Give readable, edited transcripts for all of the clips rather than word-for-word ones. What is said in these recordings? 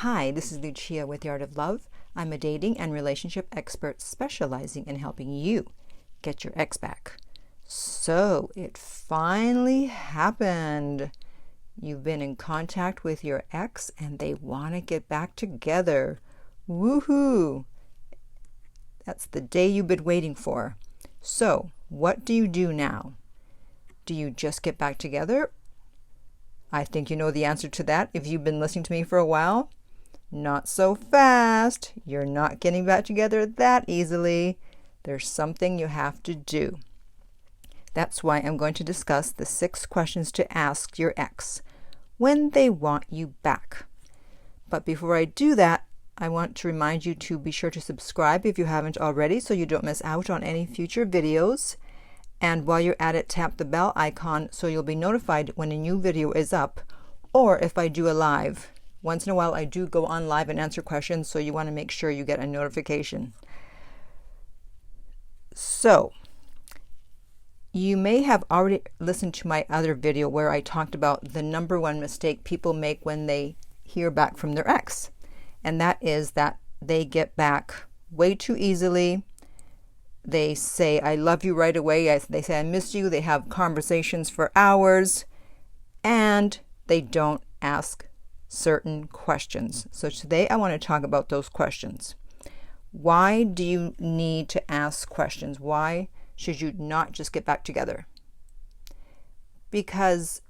Hi, this is Lucia with The Art of Love. I'm a dating and relationship expert specializing in helping you get your ex back. So it finally happened. You've been in contact with your ex and they want to get back together. Woohoo! That's the day you've been waiting for. So what do you do now? Do you just get back together? I think you know the answer to that if you've been listening to me for a while. Not so fast. You're not getting back together that easily. There's something you have to do. That's why I'm going to discuss the 6 questions to ask your ex when they want you back. But before I do that, I want to remind you to be sure to subscribe if you haven't already so you don't miss out on any future videos. And while you're at it, tap the bell icon so you'll be notified when a new video is up, or if I do a live. Once in a while I do go on live and answer questions, so you want to make sure you get a notification. So, you may have already listened to my other video where I talked about the number one mistake people make when they hear back from their ex. And that is that they get back way too easily. They say, I love you right away. They say, I miss you. They have conversations for hours. And they don't ask certain questions. So today I want to talk about those questions. Why do you need to ask questions? Why should you not just get back together? Because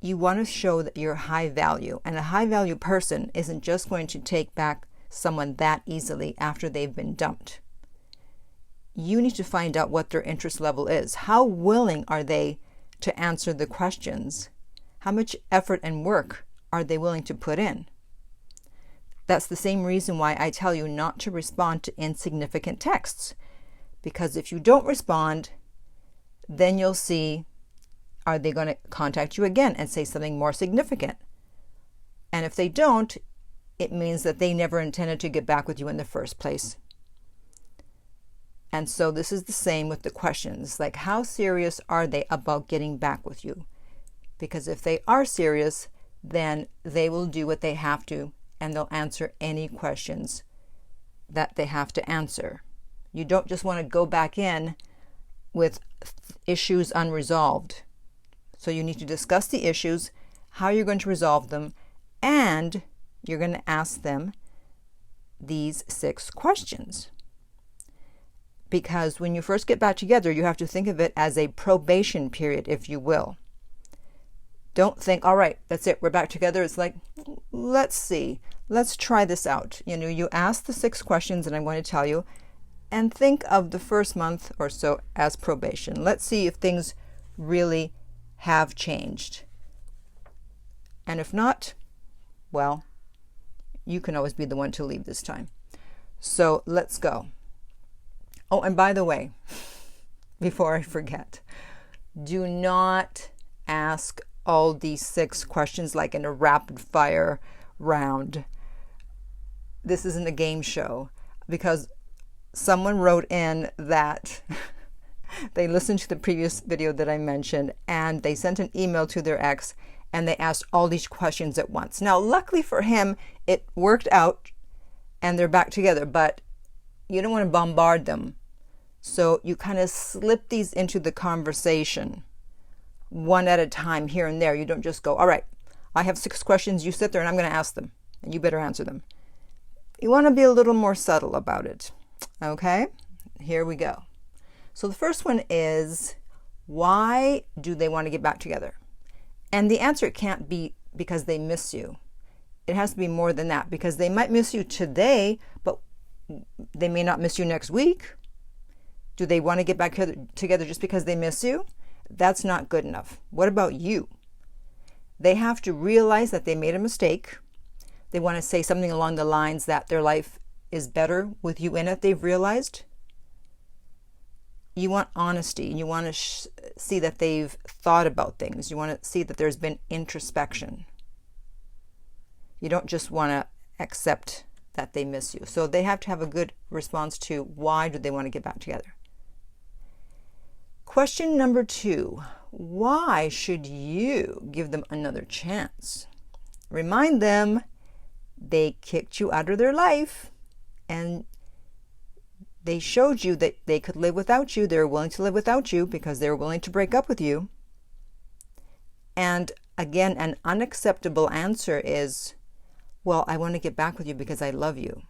you want to show that you're high value, and a high value person isn't just going to take back someone that easily after they've been dumped. You need to find out what their interest level is. How willing are they to answer the questions? How much effort and work are they willing to put in? That's the same reason why I tell you not to respond to insignificant texts. Because if you don't respond, then you'll see, are they going to contact you again and say something more significant? And if they don't, it means that they never intended to get back with you in the first place. And so this is the same with the questions. Like, how serious are they about getting back with you? Because if they are serious, then they will do what they have to, and they'll answer any questions that they have to answer. You don't just want to go back in with issues unresolved. So you need to discuss the issues, how you're going to resolve them, and you're going to ask them these 6 questions. Because when you first get back together, you have to think of it as a probation period, if you will. Don't think, all right, that's it, we're back together. It's like, let's see, let's try this out. You ask the 6 questions that I'm going to tell you, and think of the first month or so as probation. Let's see if things really have changed. And if not, well, you can always be the one to leave this time. So let's go. Oh, and by the way, before I forget, do not ask all these 6 questions like in a rapid fire round. This isn't a game show, because someone wrote in that they listened to the previous video that I mentioned and they sent an email to their ex and they asked all these questions at once. Now, luckily for him, it worked out and they're back together, but you don't want to bombard them. So you kind of slip these into the conversation one at a time here and there. You don't just go, all right, I have 6 questions, you sit there and I'm going to ask them and you better answer them. You want to be a little more subtle about it. Okay, here we go. So the first one is, why do they want to get back together? And the answer can't be because they miss you. It has to be more than that, because they might miss you today, but they may not miss you next week. Do they want to get back together just because they miss you? That's not good enough. What about you? They have to realize that they made a mistake. They want to say something along the lines that their life is better with you in it, they've realized. You want honesty. You want to see that they've thought about things. You want to see that there's been introspection. You don't just want to accept that they miss you. So they have to have a good response to why do they want to get back together. Question number 2, why should you give them another chance? Remind them They kicked you out of their life, and they showed you that they could live without you. They were willing to live without you because they were willing to break up with you. And again, an unacceptable answer is, well, I want to get back with you because I love you.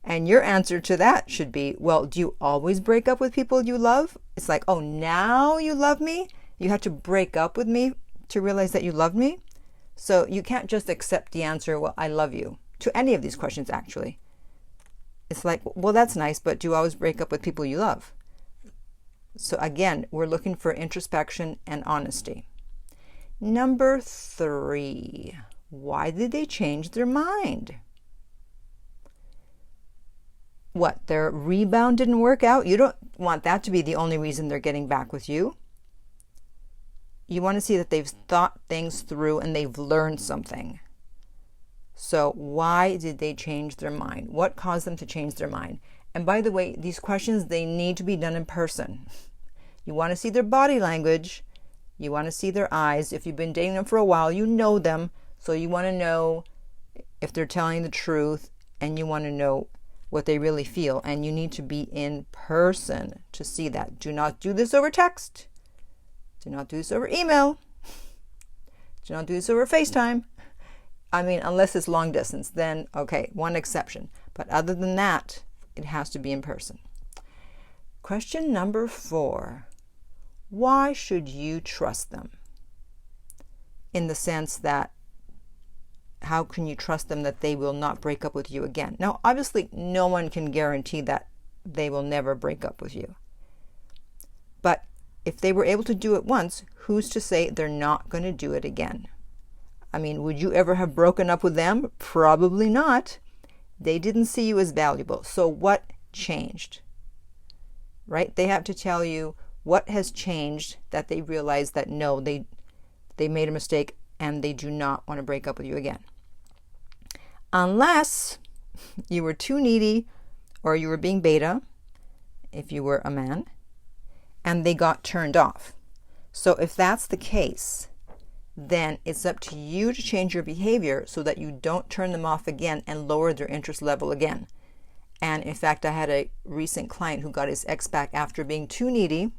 And your answer to that should be, well, do you always break up with people you love? It's like, oh, now you love me? You have to break up with me to realize that you love me? So you can't just accept the answer, well, I love you, to any of these questions, actually. It's like, well, that's nice, but do you always break up with people you love? So again, we're looking for introspection and honesty. Number 3, why did they change their mind? What, their rebound didn't work out? You don't want that to be the only reason they're getting back with you. You want to see that they've thought things through and they've learned something. So why did they change their mind? What caused them to change their mind? And by the way, these questions, they need to be done in person. You want to see their body language. You want to see their eyes. If you've been dating them for a while, you know them. So you want to know if they're telling the truth, and you want to know what they really feel. And you need to be in person to see that. Do not do this over text. Do not do this over email. Do not do this over FaceTime. I mean, unless it's long distance, then okay, one exception. But other than that, it has to be in person. Question number 4. Why should you trust them? In the sense that, how can you trust them that they will not break up with you again? Now, obviously, no one can guarantee that they will never break up with you. But if they were able to do it once, who's to say they're not going to do it again? I mean, would you ever have broken up with them? Probably not. They didn't see you as valuable. So what changed? Right? They have to tell you what has changed that they realize that no, they made a mistake and they do not want to break up with you again. Unless you were too needy or you were being beta, if you were a man, and they got turned off. So if that's the case, then it's up to you to change your behavior so that you don't turn them off again and lower their interest level again. And in fact, I had a recent client who got his ex back after being too needy.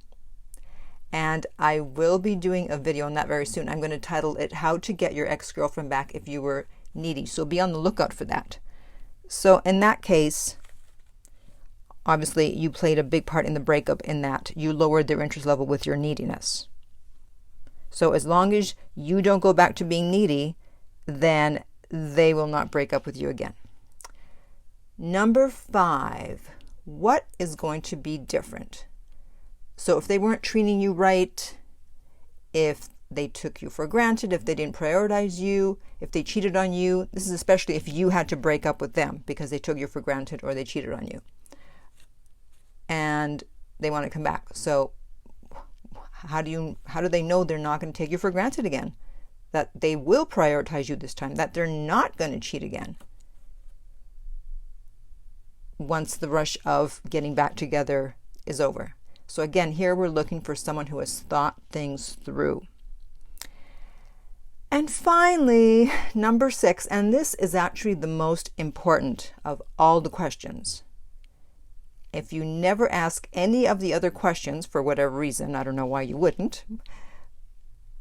And I will be doing a video on that very soon. I'm going to title it, How to Get Your Ex-Girlfriend Back If You Were Needy. So be on the lookout for that. So in that case, obviously you played a big part in the breakup in that you lowered their interest level with your neediness. So as long as you don't go back to being needy, then they will not break up with you again. Number 5, what is going to be different? So if they weren't treating you right, if they took you for granted, if they didn't prioritize you, if they cheated on you, this is especially if you had to break up with them because they took you for granted or they cheated on you, and they want to come back. So how do they know they're not going to take you for granted again? That they will prioritize you this time, that they're not going to cheat again once the rush of getting back together is over. So again, here we're looking for someone who has thought things through. And finally, number 6, and this is actually the most important of all the questions. If you never ask any of the other questions for whatever reason, I don't know why you wouldn't,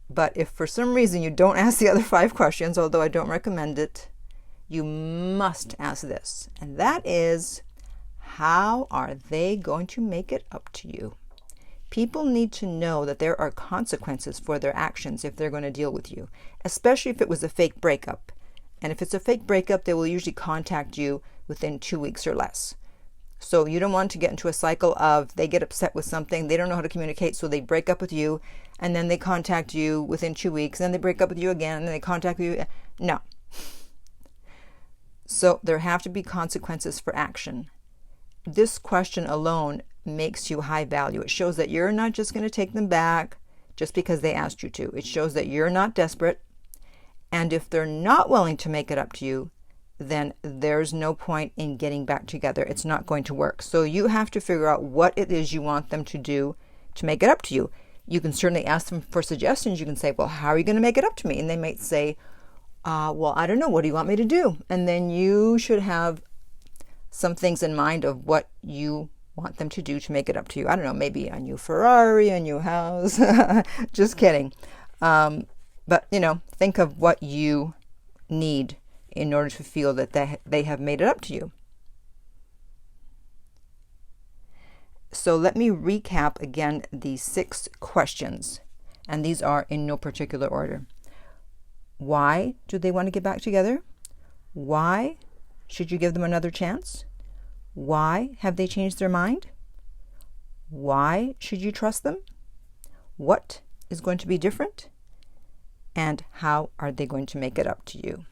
but if for some reason you don't ask the other 5 questions, although I don't recommend it, you must ask this, and that is, how are they going to make it up to you? People need to know that there are consequences for their actions if they're going to deal with you, especially if it was a fake breakup. And if it's a fake breakup, they will usually contact you within 2 weeks or less. So you don't want to get into a cycle of they get upset with something, they don't know how to communicate, so they break up with you, and then they contact you within 2 weeks, and then they break up with you again, and then they contact you. No. So there have to be consequences for action. This question alone makes you high value. It shows that you're not just going to take them back just because they asked you to. It shows that you're not desperate. And if they're not willing to make it up to you, then there's no point in getting back together. It's not going to work. So you have to figure out what it is you want them to do to make it up to you. You can certainly ask them for suggestions. You can say, well, how are you going to make it up to me? And they might say, well, I don't know. What do you want me to do? And then you should have some things in mind of what you want them to do to make it up to you. I don't know, maybe a new Ferrari, a new house. Just kidding. But, think of what you need in order to feel that they have made it up to you. So let me recap again these 6 questions, and these are in no particular order. Why do they want to get back together? Why should you give them another chance? Why have they changed their mind? Why should you trust them? What is going to be different? And how are they going to make it up to you?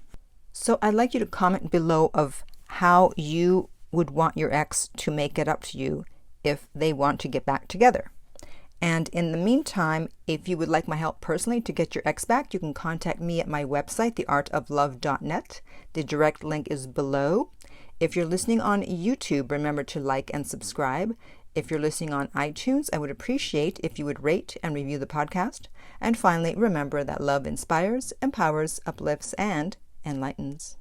So I'd like you to comment below of how you would want your ex to make it up to you if they want to get back together. And in the meantime, if you would like my help personally to get your ex back, you can contact me at my website, theartoflove.net. The direct link is below. If you're listening on YouTube, remember to like and subscribe. If you're listening on iTunes, I would appreciate if you would rate and review the podcast. And finally, remember that love inspires, empowers, uplifts, and enlightens.